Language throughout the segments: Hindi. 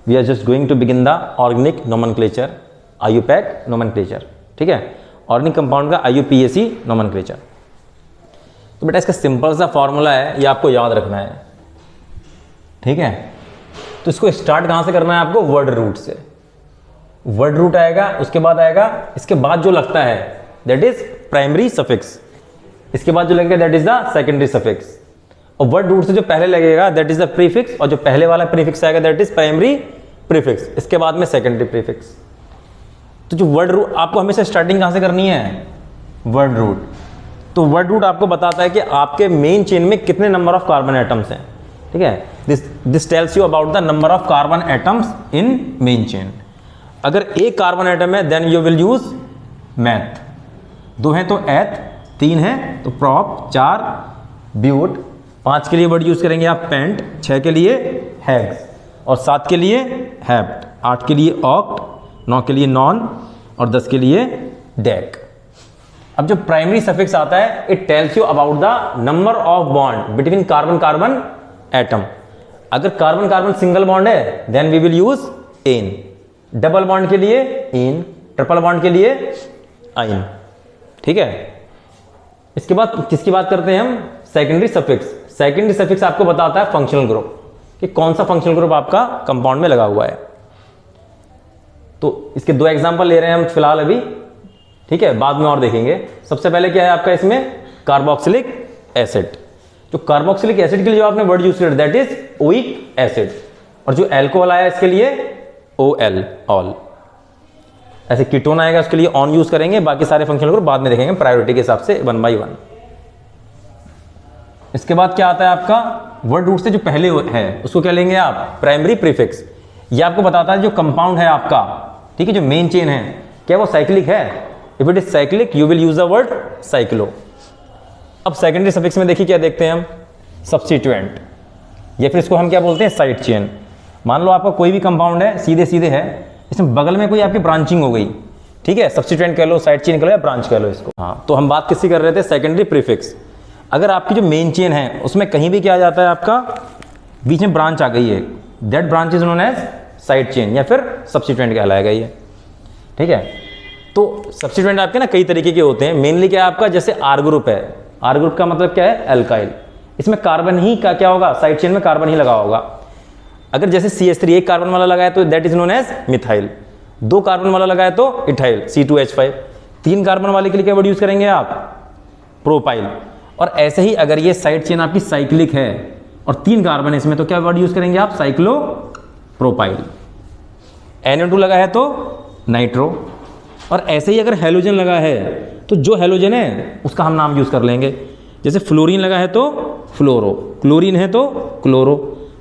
We are just going to begin the organic nomenclature, IUPAC nomenclature, ठीक है, ऑर्गेनिक कंपाउंड का IUPAC नोमेनक्लेचर। तो बेटा इसका सिंपल सा फॉर्मूला है, ये आपको याद रखना है, ठीक है। तो इसको स्टार्ट कहाँ से करना है आपको? वर्ड रूट से। वर्ड रूट आएगा, उसके बाद आएगा, इसके बाद जो लगता है दैट इज प्राइमरी सफिक्स, इसके बाद जो लगेगा that is the secondary suffix, और वर्ड रूट से जो पहले लगेगा दैट इज द प्रीफिक्स, और जो पहले वाला प्रीफिक्स आएगा दैट इज प्राइमरी प्रीफिक्स, इसके बाद में सेकेंडरी प्रीफिक्स। तो जो वर्ड रूट आपको हमेशा स्टार्टिंग कहाँ से करनी है? Word root. तो वर्ड रूट आपको बताता है कि आपके मेन चेन में कितने नंबर ऑफ कार्बन एटम्स हैं, ठीक है। This tells you about the number of carbon atoms in main chain. अगर एक कार्बन एटम है then you will use meth, 2 हैं तो एथ, 3 हैं तो प्रॉप, 4 ब्यूट, 5 के लिए वर्ड यूज करेंगे आप पेंट, 6 के लिए हेक्स, और 7 के लिए हेप्ट, 8 के लिए ऑक्ट, 9 के लिए नॉन, और 10 के लिए डेक। अब जो प्राइमरी सफिक्स आता है it tells you about the number of bond between carbon carbon atom. अगर कार्बन कार्बन सिंगल बॉन्ड है then we will use ane, double bond के लिए इन, ट्रिपल बॉन्ड के लिए आइन, ठीक है। इसके बाद किसकी बात करते हैं हम? Secondary suffix. सेकेंडरी सफिक्स आपको बताता है फंक्शनल ग्रुप, कि कौन सा फंक्शनल ग्रुप आपका कंपाउंड में लगा हुआ है। तो इसके 2 एग्जांपल ले रहे हैं हम फिलहाल अभी, ठीक है, बाद में और देखेंगे। सबसे पहले क्या है आपका इसमें? Carboxylic acid. जो कार्बोक्सिलिक एसिड के लिए जो आपने वर्ड यूज किया दैट इज ओइक एसिड, और जो एल्कोहल आया इसके लिए OL, ऑल। ऐसे कीटोन आएगा उसके लिए ऑन यूज करेंगे, बाकी सारे फंक्शनल ग्रुप बाद में देखेंगे प्रायोरिटी के हिसाब से 1 by 1। इसके बाद क्या आता है आपका? वर्ड रूट से जो पहले है उसको क्या लेंगे आप? Primary prefix. ये आपको बताता है जो कंपाउंड है आपका, ठीक है, जो मेन चेन है, क्या वो साइक्लिक है? If it is cyclic you will use the word cyclo. अब सेकेंडरी सफिक्स में देखिए क्या देखते हैं हम? सब्स्टिट्यूएंट, या फिर इसको हम क्या बोलते हैं? Side chain. मान लो आपका कोई भी कंपाउंड है, सीधे सीधे है, इसमें बगल में कोई आपकी ब्रांचिंग हो गई, ठीक है, सब्स्टिट्यूएंट कह लो, साइड चेन कह लो, या ब्रांच कह लो इसको। हाँ, तो हम बात किसकी कर रहे थे? Secondary prefix. अगर आपकी जो मेन चेन है उसमें कहीं भी क्या आ जाता है आपका, बीच में ब्रांच आ गई है, that branch is known as side chain, या फिर सब्स्टिट्यूएंट कहलाएगा ये, ठीक है। तो सब्स्टिट्यूएंट आपके ना कई तरीके के होते हैं। मेनली क्या है आपका? जैसे आर ग्रुप है, आर ग्रुप का मतलब क्या है? एल्काइल। इसमें कार्बन ही का क्या होगा? साइड चेन में कार्बन ही लगा होगा। अगर जैसे CH3 एक कार्बन वाला लगा है तो that is known as methyl, 2 carbon वाला लगा है तो इथाइल, C2H5, 3 कार्बन वाले के लिए क्या वर्ड यूज करेंगे आप? प्रोपाइल। और ऐसे ही अगर ये साइड चेन आपकी साइक्लिक है और 3 कार्बन है इसमें तो क्या वर्ड यूज करेंगे आप? Cyclo propyl. NO2 लगा है तो नाइट्रो। और ऐसे ही अगर हेलोजन लगा है तो जो हेलोजन है उसका हम नाम यूज कर लेंगे। जैसे फ्लोरीन लगा है तो फ्लोरो, क्लोरीन है तो क्लोरो,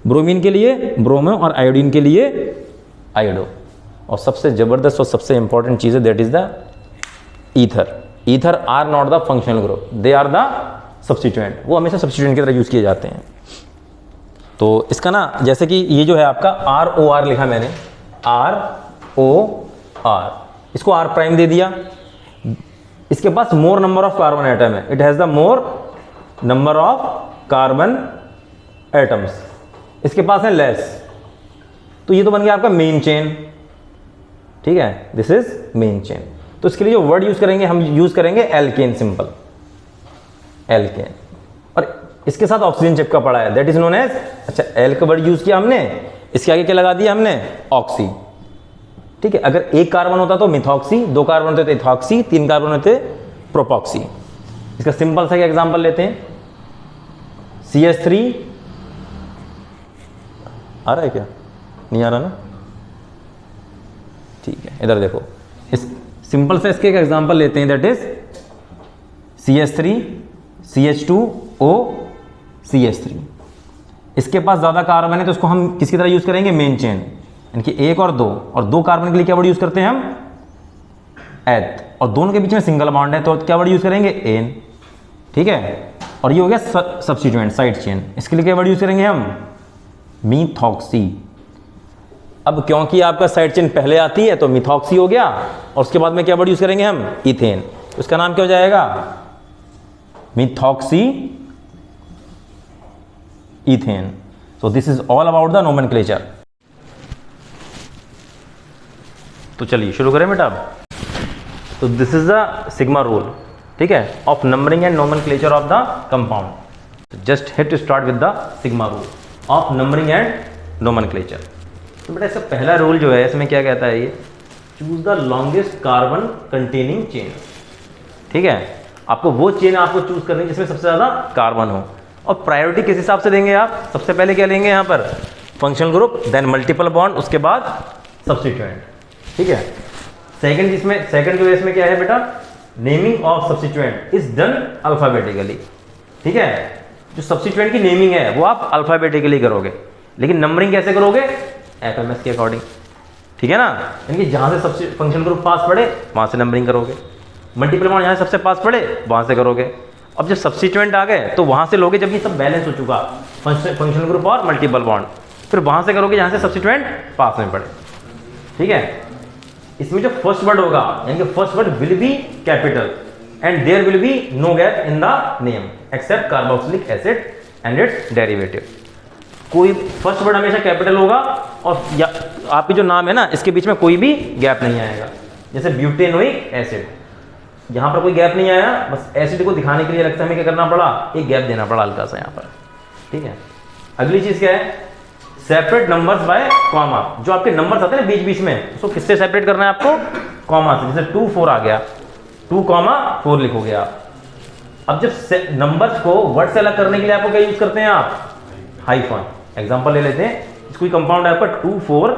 ब्रोमीन के लिए ब्रोमो, और आयोडीन के लिए आयोडो। और सबसे जबरदस्त और सबसे इंपॉर्टेंट चीज है that is the ether. Ether are not the functional group, they are the substituent. वो हमेशा सब्स्टिट्यूएंट की तरह यूज किए जाते हैं। तो इसका ना जैसे कि ये जो है आपका ROR लिखा मैंने, ROR, इसको R प्राइम दे दिया। इसके पास more number of carbon atom है, it has the more number of carbon atoms. इसके पास है लेस, तो ये तो बन गया आपका मेन चेन, ठीक है, दिस इज मेन चेन। तो इसके लिए जो वर्ड यूज करेंगे हम यूज करेंगे एल्केन, सिंपल एल्केन। और इसके साथ ऑक्सीजन चिपका पड़ा है दैट इज नोन एज, अच्छा एल का वर्ड यूज किया हमने, इसके आगे क्या लगा दिया हमने? ऑक्सी, ठीक है। अगर 1 कार्बन होता तो मिथॉक्सी, 2 कार्बन होते तो इथॉक्सी, 3 कार्बन होते प्रोपॉक्सी। इसका सिंपल सा एग्जांपल लेते हैं, CH3, आ रहा है क्या? नहीं आ रहा ना, ठीक है। इधर देखो, इस सिंपल से इसके एक एग्जांपल लेते हैं that is CH3, CH2O, CH3। इसके पास ज्यादा कार्बन है तो इसको हम किसकी तरह यूज करेंगे? मेन चेन, यानी कि 1 और 2, और 2 कार्बन के लिए क्या वर्ड यूज करते हैं हम? एथ। और दोनों के बीच में सिंगल बॉन्ड है तो क्या वर्ड यूज करेंगे? एन, ठीक है। और ये हो गया सब्स्टिट्यूएंट, साइड चेन। इसके लिए क्या वर्ड यूज करेंगे हम? मीथॉक्सी। अब क्योंकि आपका साइड चेन पहले आती है तो मिथॉक्सी हो गया, और उसके बाद में क्या वर्ड यूज करेंगे हम? इथेन। उसका नाम क्या हो जाएगा? Methoxy ethane. So this is all about the nomenclature. तो चलिए शुरू करें बेटा। तो this is the sigma rule, ठीक है, of numbering and nomenclature of the compound. Just hit to start with the sigma rule of numbering and nomenclature. तो बेटा इसका पहला रूल जो है इसमें क्या कहता है, ये choose the longest carbon containing chain. ठीक है, आपको वो चेन आपको चूज करनी है जिसमें सबसे ज्यादा कार्बन हो। और प्रायोरिटी किस हिसाब से देंगे आप, सबसे पहले क्या लेंगे यहाँ पर, functional group, then multiple bond, उसके बाद सब्स्टिट्यूएंट। ठीक है, सेकंड जो इसमें क्या है बेटा, naming of substituent is done alphabetically. ठीक है, जो सब्स्टिट्यूएंट की नेमिंग है वो आप अल्फाबेटिकली करोगे, लेकिन नंबरिंग कैसे करोगे, एफएमएस के अकॉर्डिंग। ठीक है ना, यानी कि जहां से फंक्शनल ग्रुप पास पड़े वहां से नंबरिंग करोगे, मल्टीपल बॉन्ड यहाँ सबसे पास पड़े वहां से करोगे। अब जब सब्स्टिट्यूएंट आ गए तो वहां से लोगे जब ये सब बैलेंस हो चुका, फंक्शनल ग्रुप और मल्टीपल बॉन्ड, फिर वहां से करोगे जहां से सब्स्टिट्यूएंट पास में पड़े। ठीक है, इसमें जो फर्स्ट वर्ड होगा, यानी कि first word will be capital and there will be no gap in the name except carboxylic acid and its derivative. कोई फर्स्ट वर्ड हमेशा कैपिटल होगा और आपके जो नाम है ना इसके बीच में कोई भी गैप नहीं आएगा। जैसे ब्यूटेनोइक एसिड, यहाँ पर कोई गैप नहीं आया, बस एसिड को दिखाने के लिए लगता है हमें क्या करना पड़ा, एक गैप देना पड़ा हल्का सा यहाँ पर। ठीक है, अगली चीज क्या है, सेपरेट नंबर्स बाय कॉमा। जो आपके नंबर्स आते हैं ना बीच बीच में, उसको किससे सेपरेट करना है आपको, कॉमा से। जैसे 2 4 आ गया, 2,4 लिखोगे आप। अब जब नंबर्स को वर्ड से अलग करने के लिए आपको क्या यूज करते हैं आप, हाइफन। एग्जांपल ले लेते हैं, कोई कंपाउंड है आपका 2,4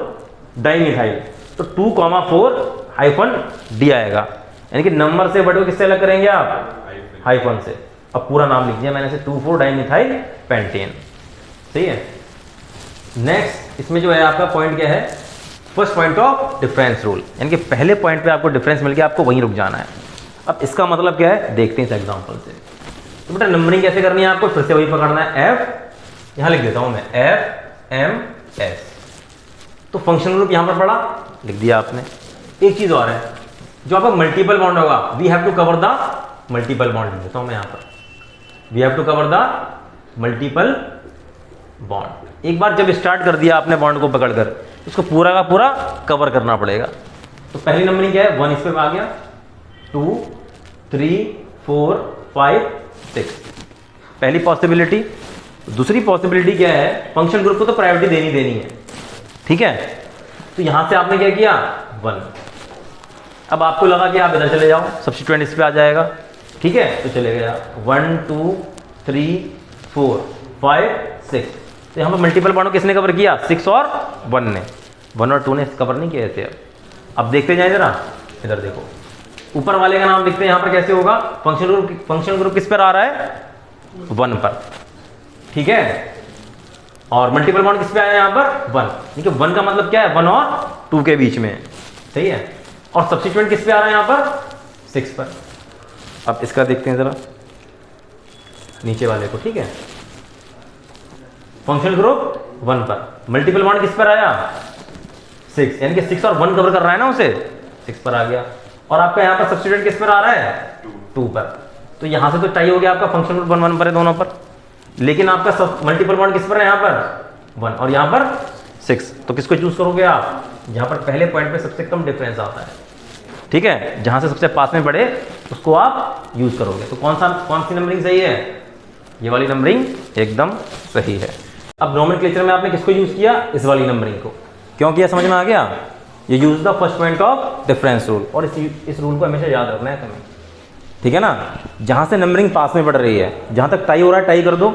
डाइमिथाइल, तो 2,4 हाइफन डी आएगा, यानी कि नंबर से वर्ड को किससे अलग करेंगे आप, हाइफन से। अब पूरा नाम लिख दिया मैंने से 2,4 डाइमिथाइल पेंटेन। सही है। नेक्स्ट इसमें जो है आपका पॉइंट क्या है, first point of difference rule, यानी कि पहले पॉइंट पे आपको डिफरेंस मिल गया, आपको वहीं रुक जाना है। अब इसका मतलब क्या है, देखते हैं इस एग्जांपल से। तो बेटा नंबरिंग कैसे करनी है आपको, फिर से वही पकड़ना है, एफ, यहां लिख देता हूं मैं, एफ एम एस। तो फंक्शनल ग्रुप यहां पर पड़ा, लिख दिया आपने। एक चीज और है, जो आपका मल्टीपल बॉन्ड होगा, we have to cover the multiple bond, लिख देता हूं मैं यहां पर, we have to cover the multiple bond. एक बार जब स्टार्ट कर दिया आपने बॉन्ड को पकड़कर, उसको पूरा का पूरा कवर करना पड़ेगा। तो पहली नंबरिंग क्या है, 1 इस पे आ गया, 2 3 4 5 6, पहली पॉसिबिलिटी। दूसरी पॉसिबिलिटी क्या है, फंक्शन ग्रुप को तो प्रायोरिटी देनी है। ठीक है, तो यहां से आपने क्या किया, 1। अब आपको लगा कि आप इधर चले जाओ, सब्स्टिट्यूएंट इस पे आ जाएगा। ठीक है, तो चले गया 1 2 3 4 5 6। तो यहाँ पर मल्टीपल बॉन्ड किसने कवर किया, 6 और 1 ने, 1 और 2 ने कवर नहीं किए थे। अब देखते जाए जरा, इधर देखो, ऊपर वाले का नाम देखते हैं यहाँ पर कैसे होगा, फंक्शनल ग्रुप किस पर आ रहा है, 1 पर। ठीक है, और मल्टीपल बॉन्ड किस पे आया यहाँ पर, 1, ठीक है। 1 का मतलब क्या है, 1 और 2 के बीच में। सही है, और सब्स्टिट्यूएंट किस पे आ रहा है यहाँ पर, 6 पर। अब इसका देखते हैं जरा नीचे वाले को। ठीक है, फंक्शनल ग्रुप 1 पर, मल्टीपल बॉन्ड किस पर आया, 6, यानी कि 6 और 1 कवर कर रहा है ना उसे, 6 पर आ गया। और आपका यहाँ पर सब्स्टिट्यूएंट किस पर आ रहा है, 2 पर। तो यहां से तो टाई हो गया आपका, फंक्शनल ग्रुप 1 1 पर है दोनों पर, लेकिन आपका मल्टीपल बॉन्ड किस पर है, यहाँ पर 1 और यहाँ पर 6। तो किसको चूज करोगे आप, जहां पर पहले पॉइंट पे सबसे कम डिफरेंस आता है। ठीक है, जहां से सबसे पास में पड़े उसको आप यूज करोगे। तो कौन सी नंबरिंग सही है, ये वाली नंबरिंग एकदम सही है। अब नोमेनक्लेचर में आपने किसको यूज किया, इस वाली नंबरिंग को। क्यों किया, समझ में आ गया, ये use the first point of difference rule. और इस रूल को हमेशा याद रखना है तुम्हें। ठीक है ना, जहां से नंबरिंग पास में पड़ रही है, जहां तक टाई हो रहा है टाई कर दो,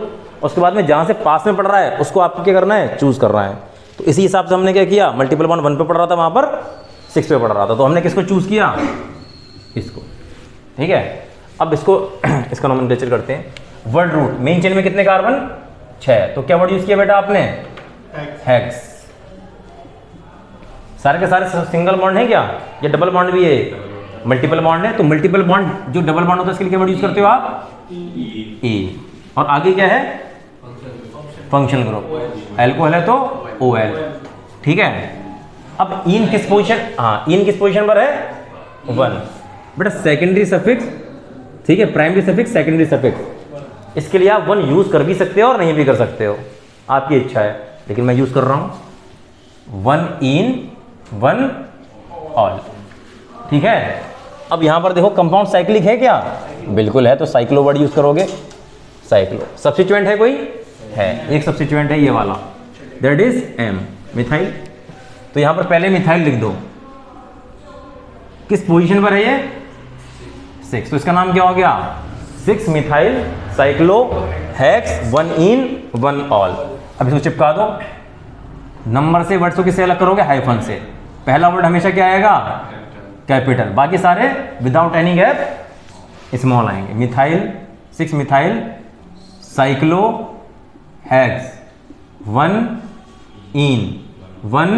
उसके बाद में जहां से पास में पड़ रहा है उसको आपको क्या करना है, चूज करना है। तो इसी हिसाब से हमने क्या किया, मल्टीपल बॉन्ड 1 पे पड़ रहा था, वहां पर 6 पे पड़ रहा था, तो हमने किसको चूज किया, इसको। ठीक है, अब इसको इसका नोमेनक्लेचर करते हैं। वर्ड रूट, मेन चेन में कितने कार्बन, 6, तो क्या वर्ड यूज किया बेटा आपने, हेक्स। सारे के सारे सिंगल बॉन्ड है क्या, या डबल बॉन्ड भी है, मल्टीपल बॉन्ड है। तो मल्टीपल बॉन्ड जो डबल बॉन्ड होता है इसके लिए क्या वर्ड यूज करते हो आप, ए। और आगे क्या है, फंक्शनल ग्रुप, एल्कोहल है तो OL। ठीक है, अब इन किस पोजीशन, हाँ इन किस पोजीशन पर है, 1। बेटा सेकेंडरी सफिक्स, ठीक है, प्राइमरी सफिक्स, सेकेंडरी सफिक्स, इसके लिए आप 1 यूज कर भी सकते हो और नहीं भी कर सकते हो, आपकी इच्छा है, लेकिन मैं यूज कर रहा हूं 1 इन 1 ऑल। ठीक है, अब यहां पर देखो कंपाउंड साइक्लिक है क्या? बिल्कुल है, तो साइक्लो वर्ड यूज करोगे, साइक्लो। सब्स्टिट्यूएंट है कोई? है, एक सब्स्टिट्यूएंट है ये वाला, दैट इज एम, मिथाइल। तो यहां पर पहले मिथाइल लिख दो। किस पोजीशन पर है ये? 6, तो इसका नाम क्या हो गया? 6 मिथाइल साइक्लो हेक्स 1 इन 1 ऑल। अब इसको चिपका दो। नंबर से वर्ड्स को किससे अलग करोगे? हाइफन से। पहला वर्ड हमेशा क्या आएगा? कैपिटल, बाकी सारे विदाउट एनी गैप स्मॉल आएंगे। मिथाइल 6 मिथाइल साइक्लो हेक्स 1 इन 1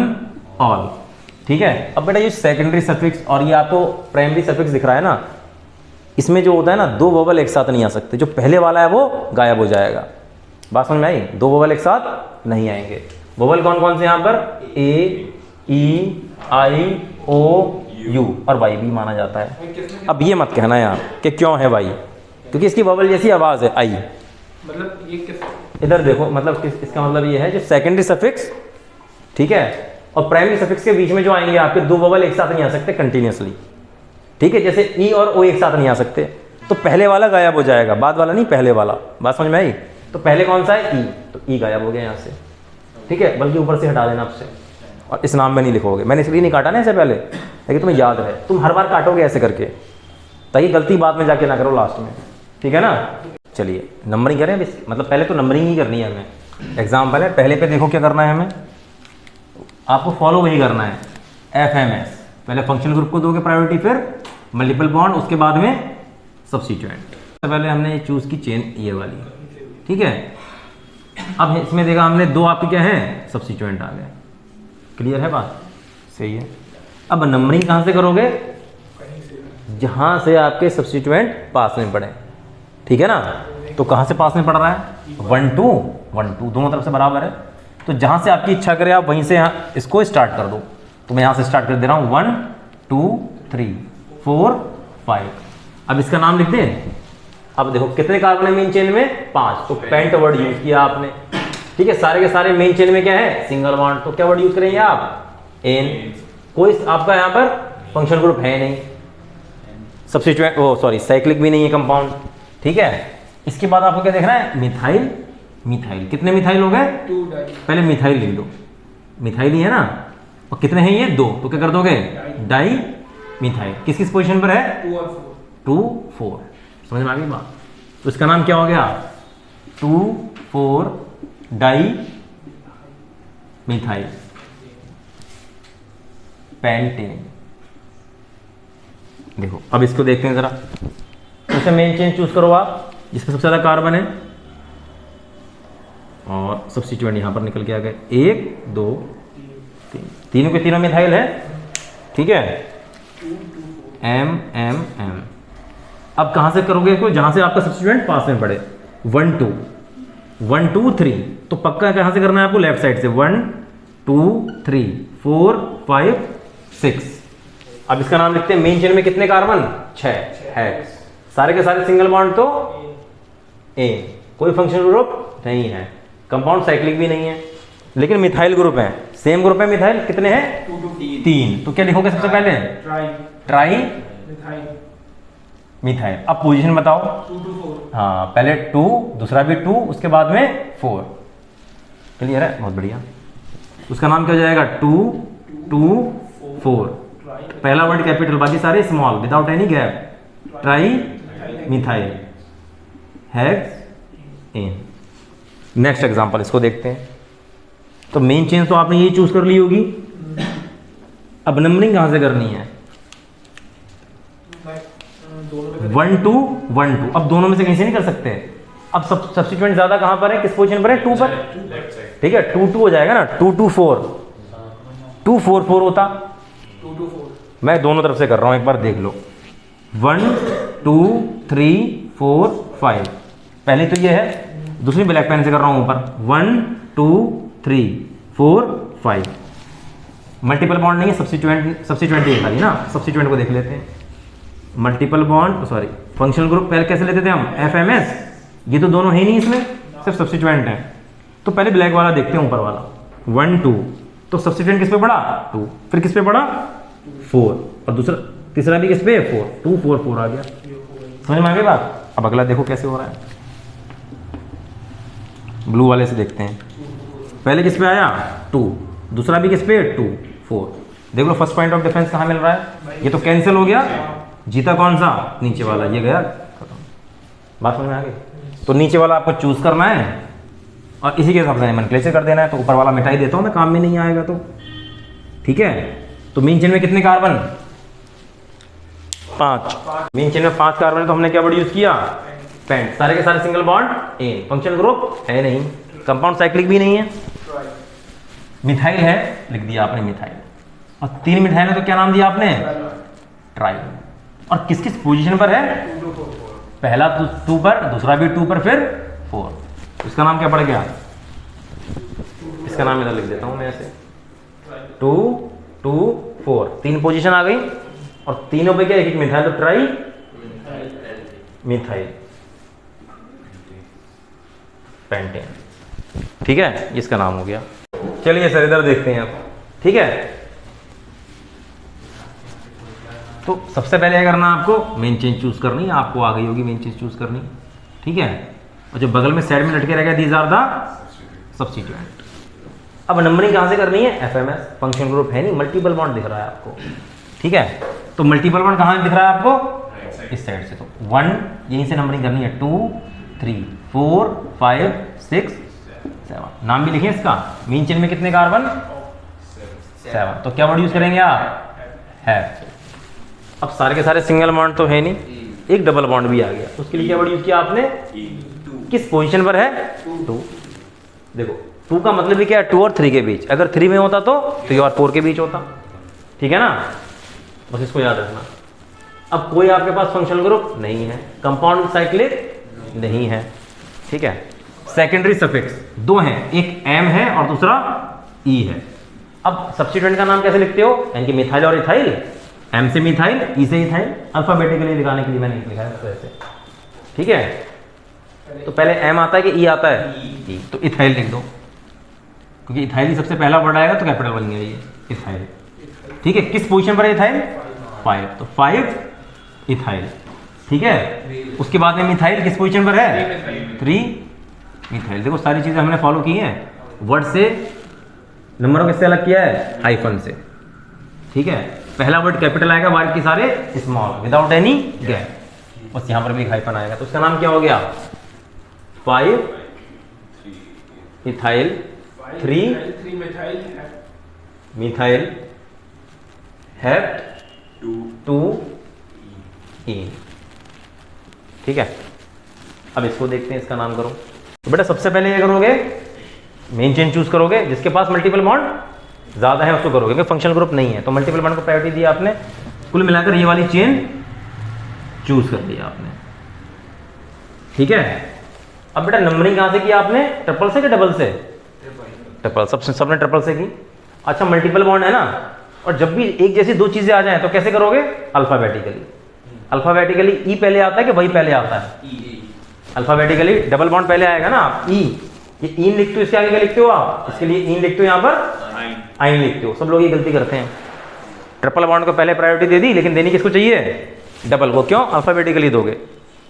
ऑल। ठीक है, अब बेटा ये सेकेंडरी सफिक्स और ये आपको प्राइमरी सफिक्स दिख रहा है ना, इसमें जो होता है ना, 2 वोवल एक साथ नहीं आ सकते। जो पहले वाला है वो गायब हो जाएगा। बात समझ में आई? 2 वोवल एक साथ नहीं आएंगे। वोवल कौन कौन से यहाँ पर? ए, ई, आई, ओ, यू और वाई भी माना जाता है। अब ये मत कहना यार कि क्यों है वाई, क्योंकि इसकी वोवल जैसी आवाज है आई। मतलब ये किस, इधर देखो, मतलब इसका मतलब ये है जो सेकेंडरी सफिक्स, ठीक है, और प्राइमरी सफिक्स के बीच में जो आएंगे आपके 2 वोवल एक साथ नहीं आ सकते कंटिन्यूसली। ठीक है, जैसे ई और ओ एक साथ नहीं आ सकते, तो पहले वाला गायब हो जाएगा, बाद वाला नहीं, पहले वाला। बात समझ में आई? तो पहले कौन सा है? ई, तो ई गायब हो गया यहाँ से। ठीक है, बल्कि ऊपर से हटा देना आपसे, और इस नाम में नहीं लिखोगे। मैंने इसलिए नहीं काटा ना ऐसे पहले, लेकिन तुम्हें याद रहे, तुम हर बार काटोगे ऐसे करके, ताकि गलती बाद में जाके ना करो लास्ट में। ठीक है ना? चलिए नंबरिंग करें, मतलब पहले तो नंबरिंग ही करनी है हमें। एग्जाम्पल है, पहले पे देखो क्या करना है हमें, आपको फॉलो वही करना है, FMS। पहले फंक्शनल ग्रुप को दोगे प्रायोरिटी, फिर मल्टीपल बॉन्ड, उसके बाद में सब्स्टिट्यूएंट। तो पहले हमने चूज की चेन ये वाली। ठीक है, अब इसमें देखा हमने 2 आपके क्या है? सब्स्टिट्यूएंट आ गए। क्लियर है बात? सही है। अब नंबरिंग कहाँ से करोगे? जहाँ से आपके सब्स्टिट्यूएंट पास में पड़े। ठीक है ना? तो कहाँ से पास में पड़ रहा है? 1 2 1 2, दोनों तरफ से बराबर है। तो जहाँ से आपकी इच्छा करे आप वहीं से यहाँ इसको स्टार्ट कर दो। तो मैं यहाँ से स्टार्ट कर दे रहा हूँ 1 2 3 4 5। अब इसका नाम लिख दें। अब देखो कितने कार्बन है मेन चेन में? 5। तो पेंट वर्ड यूज किया आपने। ठीक है, सारे के सारे मेन चेन में क्या है? Single bond. तो क्या वर्ड यूज करेंगे आप? एन। कोई आपका यहाँ पर फंक्शनल ग्रुप है नहीं, सब्स्टिट्यूएंट, ओ सॉरी साइक्लिक भी नहीं है कंपाउंड। ठीक है, इसके बाद आपको क्या देखना है? Methyl methyl. कितने मिथाइल हो गए? 2 डाई। पहले मिथाइल लिख दो, मिथाइल ही है ना, और कितने हैं ये? 2। तो क्या कर दोगे? Di methyl. किस किस पोजीशन पर है? 2 और 4। 2 4। समझ में आ गई बात? तो इसका नाम क्या हो गया? 2 4 डाई मिथाइल पेंटेन। देखो अब इसको देखते हैं जरा। तो मेन चेन चूज करो आप जिसमें सबसे ज्यादा कार्बन है, और सब्स्टिट्यूएंट यहां पर निकल के आ गए 1 2 3। तीनों के तीनों मिथाइल है। ठीक है, M M M। अब कहां से करोगे इसको? जहां से आपका सब्स्टिट्यूएंट पास में पड़े। 1 2 1 2 3। तो पक्का कहां से करना है आपको? लेफ्ट साइड से। 1 2 3 4 5 6। अब इसका नाम लिखते हैं। मेन चेन में कितने कार्बन? 6 है। सारे के सारे सिंगल बॉन्ड तो ए, कोई फंक्शनल ग्रुप नहीं है, कंपाउंड साइक्लिक भी नहीं है, लेकिन मिथाइल ग्रुप है। सेम ग्रुप है मिथाइल। कितने हैं? 3। तो क्या लिखोगे सबसे पहले? Tri methyl. अब पोजीशन बताओ। 2 to 4। हाँ, पहले 2, दूसरा भी 2, उसके बाद में 4। क्लियर है? बहुत बढ़िया। उसका नाम क्या हो जाएगा? 2 2 4। पहला वर्ड कैपिटल, बाकी सारे small without any gap. Tri methyl hexane. Next example इसको देखते हैं। तो मेन चेन तो आपने ये चूज कर ली होगी। अब नंबरिंग कहां से करनी है? 1 2 1 2। अब दोनों में से कहीं से नहीं कर सकते। अब सब्स्टिट्यूएंट ज्यादा कहां पर है? किस पोजीशन पर है? 2 पर। ठीक है, 2 2 हो जाएगा ना। 2 2 4 2 4 4 होता। 2 to 4। मैं दोनों तरफ से कर रहा हूं, एक बार देख लो। 1 2 3 4 5। पहले तो ये है, दूसरी ब्लैक पेन से कर रहा हूं ऊपर। 1 2 3 4 5। मल्टीपल बॉन्ड नहीं है, सब्स्टिट्यूएंट ही खाली ना। सब्स्टिट्यूएंट को देख लेते हैं। Multiple bond, sorry functional group पहले कैसे लेते थे हम? FMS। ये तो दोनों है नहीं इसमें, सिर्फ सब्स्टिट्यूएंट है। तो पहले ब्लैक वाला देखते हैं, ऊपर वाला 1 2। तो सब्स्टिट्यूएंट किस पे पड़ा? 2। फिर किस पे पड़ा? 4 और दूसरा तीसरा भी किस पे 4, 2 4 4 आ गया। समझ में आ गई बात। अब अगला देखो कैसे हो रहा है, ब्लू वाले से देखते हैं। पहले किस पे आया 2, दूसरा भी किस पे 2 4। देख लो फर्स्ट पॉइंट ऑफ डिफरेंस कहाँ मिल रहा है, ये तो कैंसिल हो गया, जीता कौन सा नीचे वाला, ये गया खत्म। बात समझ में आ गई। तो नीचे वाला आपको चूज करना है और इसी के हिसाब से नोमेनक्लेचर कर देना है। तो ऊपर वाला मिटाई देता हूँ मैं, काम में नहीं आएगा तो, ठीक है। तो मेन चेन में कितने कार्बन 5, मेन चेन में 5 कार्बन है, तो हमने क्या वर्ड यूज किया पेंट। सारे के सारे single bond ane, functional group है नहीं, कंपाउंड साइक्लिक भी नहीं है, मिथाइल है लिख दिया आपने मिथाइल, और 3 मिथाइल है तो क्या नाम दिया आपने ट्राई। और किस किस पोजीशन पर है, पहला 2 पर, दूसरा भी 2 पर, फिर 4। इसका नाम क्या पड़ गया, इसका नाम इधर लिख देता हूं मैं ऐसे 2 2 4, 3 पोजीशन आ गई और तीनों पे क्या एक एक मिथाइल, तो ट्राई मिथाइल पेंटेन, ठीक है, इसका नाम हो गया। चलिए सर इधर देखते हैं अब, ठीक है। तो सबसे पहले क्या करना आपको, मेन चेन चूज करनी है, आपको आ गई होगी मेन चेन चूज करनी, ठीक है। और जो बगल में साइड में लटके रहेगा दीज आर द सब्स्टिट्यूएंट। अब नंबरिंग कहां से करनी है, एफएमएस, फंक्शन ग्रुप है नहीं, मल्टीपल बॉन्ड दिख रहा है आपको, ठीक है। तो मल्टीपल बॉन्ड कहां दिख रहा है आपको, इस साइड से, तो 1 यहीं से नंबरिंग करनी है, 2 3 4 5 6 7। नाम भी लिखिए इसका, मेन चेन में कितने कार्बन 7, तो क्या वर्ड यूज करेंगे आप है। अब सारे के सारे सिंगल बॉन्ड तो है नहीं, एक डबल बॉन्ड भी आ गया, उसके लिए क्या वर्ड यूज किया आपने, किस पोजीशन पर है 2। देखो 2 का मतलब भी क्या है, 2 और 3 के बीच, अगर 3 में होता तो 3 और 4 के बीच होता, ठीक है ना, बस इसको याद रखना। अब कोई आपके पास फंक्शनल ग्रुप नहीं है, कंपाउंड साइक्लिक नहीं है, ठीक है। सेकेंडरी सफिक्स 2 हैं, एक एम है और दूसरा ई है। अब सब्स्टिट्यूएंट का नाम कैसे लिखते हो, यानी कि मिथाइल और इथाइल, एम से मिथाइल, ई से इथाइल, अल्फाबेटिकली लिखाने के लिए मैंने लिखा है ऐसे, ठीक है। तो पहले एम आता है कि ई आता है, ई, तो इथाइल लिख दो, क्योंकि इथाइल ही सबसे पहला वर्ड आएगा तो कैपिटल बन गया ये इथाइल, ठीक है। किस पोजीशन पर है इथाइल 5, तो 5 इथाइल, ठीक है। उसके बाद में मिथाइल किस पोजीशन पर है 3 मिथाइल। देखो सारी चीजें हमने फॉलो की हैं, वर्ड से नंबरों किससे अलग किया है, हाइफन से, ठीक है। पहला वर्ड कैपिटल आएगा, बाकी सारे स्मॉल विदाउट एनी गैप, बस यहां पर भी हाइफन आएगा। तो उसका नाम क्या हो गया 5 इथाइल 3 मिथाइल हेप्ट 2 ईन, ठीक है। अब इसको देखते हैं, इसका नाम करो। तो बेटा सबसे पहले ये करोगे, मेन चेन चूज करोगे, जिसके पास मल्टीपल बॉन्ड ज्यादा है उसको करोगे, क्योंकि फंक्शनल ग्रुप नहीं है, तो मल्टीपल बॉन्ड को प्रायोरिटी दी आपने। कुल मिलाकर ये वाली चेन चूज कर लिया आपने, ठीक है। अब बेटा नंबरिंग कहां से किया आपने, ट्रिपल से कि डबल से, ट्रिपल, सबने ट्रिपल से की। अच्छा मल्टीपल बॉन्ड है ना, और जब भी एक जैसी 2 चीजें आ जाए तो कैसे करोगे, अल्फाबेटिकली। अल्फाबेटिकली ई पहले आता है कि वही पहले आता है, अल्फाबेटिकली डबल बॉन्ड पहले आएगा ना, आप ई, ये इन लिखते हो, इसके आगे क्या लिखते हो आप, इसके लिए इन लिखते हो, यहाँ पर आइन लिखते हो। सब लोग ये गलती करते हैं, ट्रिपल बॉन्ड को पहले प्रायोरिटी दे दी, लेकिन देनी किसको चाहिए, डबल को। क्यों, अल्फाबेटिकली दोगे।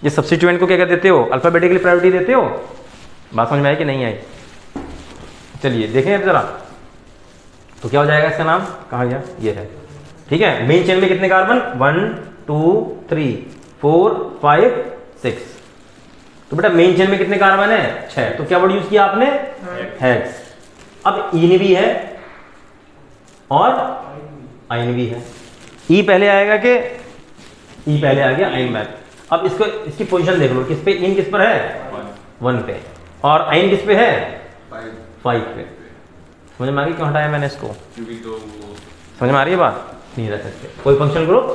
ये सब्स्टिट्यूएंट को क्या देते हो, अल्फाबेटिकली प्रायोरिटी देते हो। बात समझ में आई कि नहीं आई, चलिए देखें अब जरा। तो क्या हो जाएगा इसका नाम, कहाँ गया, ये है, ठीक है। मेन चेन में कितने कार्बन 1 2 3 4 5 6। तो बेटा मेन चेन में कितने कार्बन है 6, तो क्या वर्ड यूज किया आपने हेक्स। अब इन भी है और आइन भी है, ई पहले आएगा कि ई पहले आ गया, आइन बैक। अब इसको, इसकी पोजीशन देख लो, किस पे, इन किस पर है 1 पे, और आइन किस पे है 5 पे। समझ में आ गई क्यों हटाया मैंने इसको, समझ में आ रही है बात, नहीं रह सकते, कोई फंक्शनल ग्रुप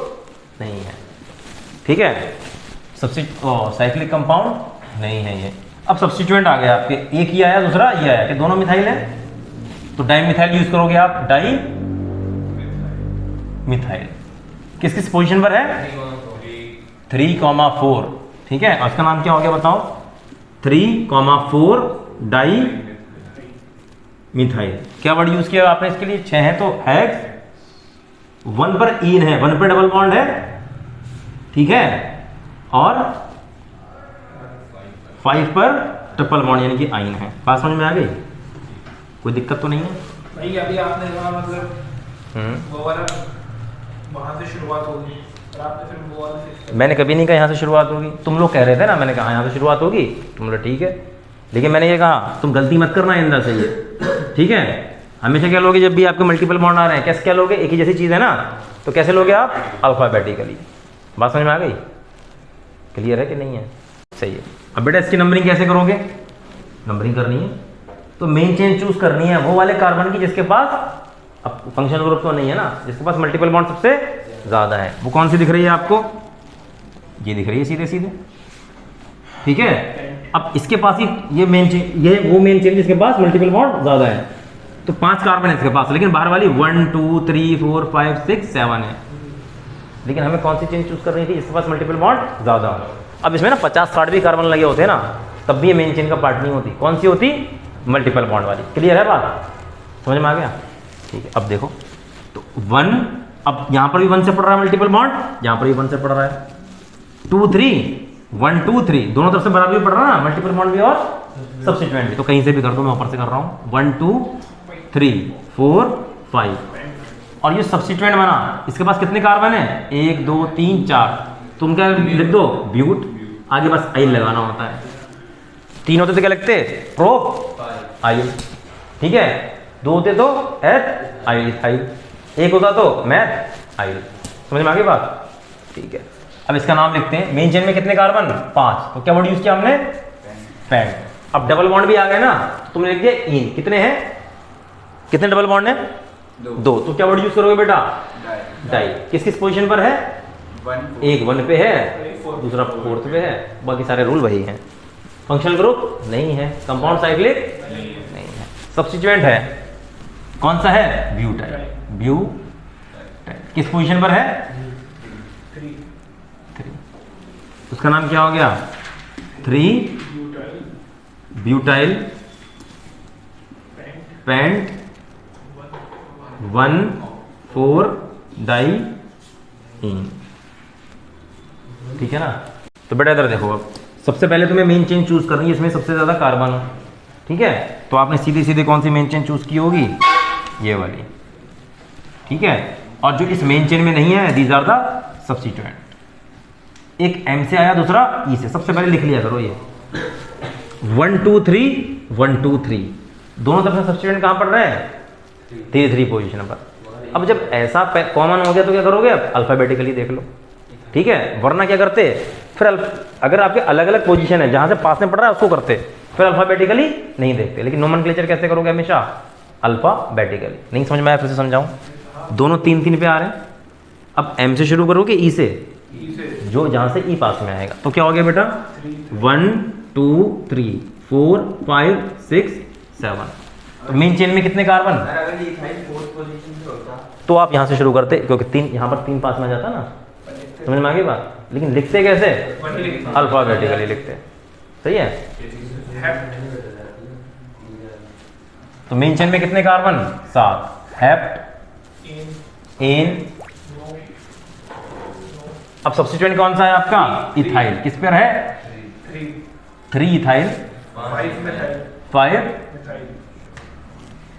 नहीं है, ठीक है। साइक्लिक कंपाउंड नहीं है ये। अब सब्स्टिट्यूएंट आ गया आपके, एक ही आया दूसरा ये आया, कि दोनों मिथाइल है, तो डाई मिथाइल यूज करोगे आप, डाई मिथाइल। किस किस पोजीशन पर है 3,4, ठीक है। और इसका नाम क्या हो गया बताओ, 3,4 डाई मिथाइल। क्या वर्ड यूज किया आपने इसके लिए, 6 है तो हेक्स 1 पर इन है, 1 पर डबल बॉन्ड है, ठीक है, और 5 पर ट्रिपल बॉन्ड यानी कि आइन है। बात समझ में आ गई? कोई दिक्कत तो नहीं है? भाई अभी आपने कहा मतलब वो वाला वहाँ से शुरुआत होगी और आपने फिर वो वाला से मैंने कभी नहीं कहा यहाँ से शुरुआत होगी। तुम लोग कह रहे थे ना, मैंने कहा यहाँ से शुरुआत होगी, तुम लोग ठीक है, लेकिन मैंने ये कहा तुम गलती मत करना इंदर से ये, ठीक है। हमेशा क्या लोगे जब भी आपके मल्टीपल बॉन्ड आ रहे हैं, कैसे क्या लोगे, एक ही जैसी चीज़ है ना, तो कैसे लोगे आप? अल्फाबेटिकली। बात समझ में आ गई? क्लियर है कि नहीं है? सही है। अब बेटा इसकी नंबरिंग कैसे करोगे? नंबरिंग करनी है तो मेन चेन चूज करनी है वो वाले कार्बन की जिसके पास, अब फंक्शनल ग्रुप तो नहीं है ना, जिसके पास मल्टीपल बॉन्ड सबसे ज़्यादा है। वो कौन सी दिख रही है आपको? ये दिख रही है सीधे सीधे, ठीक है। अब इसके पास ही ये मेन चेन, ये वो मेन चेन जिसके पास मल्टीपल बॉन्ड ज़्यादा है, तो 5 कार्बन है इसके पास, लेकिन बाहर वाली 1 2 3 4 5 6 7 है। लेकिन हमें कौन सी चेन चूज कर रही थी जिसके पास मल्टीपल बॉन्ड ज़्यादा हो? अब इसमें ना 50-60 भी कार्बन लगे होते हैं ना, तब भी ये मेन चेन का पार्ट नहीं होती। कौन सी होती? मल्टीपल बॉन्ड वाली। क्लियर है बात? समझ में आ गया? ठीक है। अब देखो तो 1, अब यहाँ पर भी 1 से पड़ रहा है मल्टीपल बॉन्ड, यहाँ पर भी 1 से पड़ रहा है, 2 3 1 2 3 दोनों तरफ से बराबर पड़ रहा है ना, मल्टीपल बॉन्ड भी और सब्स्टिट्यूएंट भी। तो कहीं से भी कर दो, मैं ऊपर से कर रहा हूँ। 1 2 3 4 5, और ये सब्स्टिट्यूएंट बना, इसके पास कितने कार्बन है? 1 2 3 4, तुम क्या लिख दो? ब्यूट, आगे बस आइल लगाना होता है। 3 होते तो क्या लिखते? प्रो आइल, ठीक है। 2 होते तो एथ आइल इथाइल, 1 होता तो मैथ आइल। समझ में आ गई बात? ठीक है। अब इसका नाम लिखते हैं। मेन चेन में कितने कार्बन? 5, तो क्या वर्ड यूज किया हमने? पेंट। अब डबल बॉन्ड भी आ गए ना, तुमने लिख दिया इन। कितने हैं? कितने डबल बॉन्ड है? 2, तो क्या वर्ड यूज करोगे बेटा? डाई। किस किस पोजीशन पर है? एक 1 पे है, दूसरा 4th पे है, बाकी सारे रूल वही हैं। फंक्शनल ग्रुप नहीं है, कंपाउंड साइक्लिक नहीं है, सब्स्टिट्यूएंट है। कौन सा है? ब्यूटाइल। ब्यूटाइल किस पोजीशन पर है? 3। उसका नाम क्या हो गया? 3 ब्यूटाइल पेंट 1 4 डाई इन, ठीक है ना। तो बेटा इधर देखो, अब सबसे पहले तुम्हें मेन चेन चूज करनी है, इसमें सबसे ज्यादा कार्बन हो, ठीक है। तो आपने सीधे सीधे कौन सी मेन चेन चूज की होगी? ये वाली, ठीक है। और जो इस मेन चेन में नहीं है, दीज आर द सब्स्टिट्यूएंट। एक M से आया, दूसरा E से। सबसे पहले लिख लिया करो ये 1 2 3 1 2 3, दोनों तरफ से सब्स्टिट्यूएंट कहाँ पड़ रहे हैं? 3 पोजीशन पर। अब जब ऐसा कॉमन हो गया तो क्या करोगे? अब अल्फाबेटिकली देख लो, ठीक है। वरना क्या करते? फिर अगर आपके अलग अलग पोजीशन है, जहां से पास में पड़ रहा है उसको करते, फिर अल्फाबेटिकली नहीं देखते। लेकिन नोमेनक्लेचर कैसे करोगे? हमेशा अल्फाबेटिकली। नहीं समझ में आया? फिर से समझाऊं। दोनों 3 3 पे आ रहे हैं। अब M से शुरू करोगे, E से, जो जहां से E पास में आएगा। तो क्या हो गया बेटा? 1 2 3 4 5 6 7। तो मेन चेन में कितने कार्बन? तो आप यहां से शुरू करते, क्योंकि 3 यहां पर 3 पास में जाता ना। समझ में आ गई बात? लेकिन लिखते कैसे? अल्फाबेटिकली लिखते। सही है। तो मेन चेन में कितने कार्बन? 7। Heptane. अब सब्स्टिट्यूएंट कौन सा है आपका? इथाइल। किस पर है? 3 इथाइल 5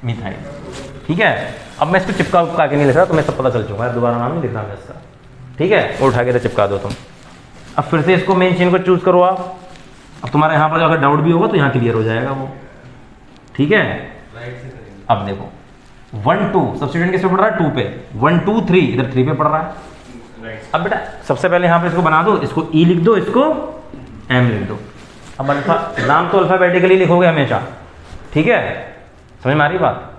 मिथाइल, ठीक है। अब मैं इसको चिपका के नहीं लिख रहा, तो मैं सब पता चल चुका है, दोबारा नाम नहीं लिख रहा मैं इसका, ठीक है। वो उठा के तो चिपका दो तुम। अब फिर से इसको मेन चेन को चूज करो आप। अब तुम्हारे यहाँ पर अगर डाउट भी होगा तो यहाँ क्लियर हो जाएगा वो, ठीक है। अब देखो 1 2 सब्स्टिट्यूएंट किस पे पड़ रहा है? 2 पे। 1 2 3 इधर 3 पे पड़ रहा है। अब बेटा सबसे पहले यहाँ पे इसको बना दो, इसको E लिख दो, इसको M लिख दो। अब अल्फा नाम तो अल्फाबेटिकली लिखोगे हमेशा, ठीक है। समझ में आ रही बात?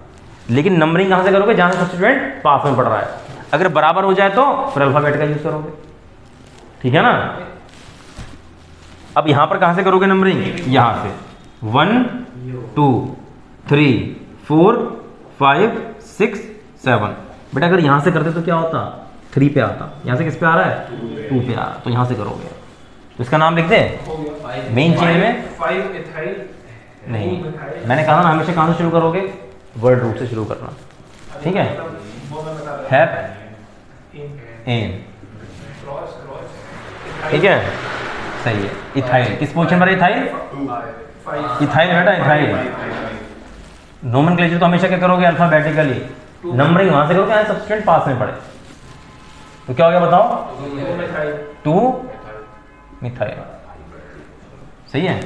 लेकिन नंबरिंग कहाँ से करोगे? जहाँ से सब्स्टिट्यूएंट पास में पड़ रहा है। अगर बराबर हो जाए तो फिर अल्फाबेटिकल यूज करोगे, ठीक है ना। अब यहां पर कहां से करोगे नंबरिंग? यहां से 1 2 3 4 5 6 7। बेटा अगर यहां से करते तो क्या होता? 3 पे आता। यहां से किस पे आ रहा है? 2 पे आ रहा है, तो यहां से करोगे। तो इसका नाम लिख दे मेन चेन में 5 इथाइल नहीं, मैंने कहा ना हमेशा कहां से शुरू करोगे? वर्ड रूट से शुरू करना, ठीक है। हैप एन, क्रॉस क्रॉस ठीक है, सही है। इथाइल किस पोजीशन पर है? इथाइल, 5 इथाइल बेटा, इथाइल। नोमेनक्लेचर तो हमेशा क्या करोगे? अल्फाबेटिकली, नंबरिंग वहां से करोगे, यहाँ सब्स्टिट्यूएंट पास में पड़े तो क्या हो गया बताओ? 2 मिथाइल, सही है।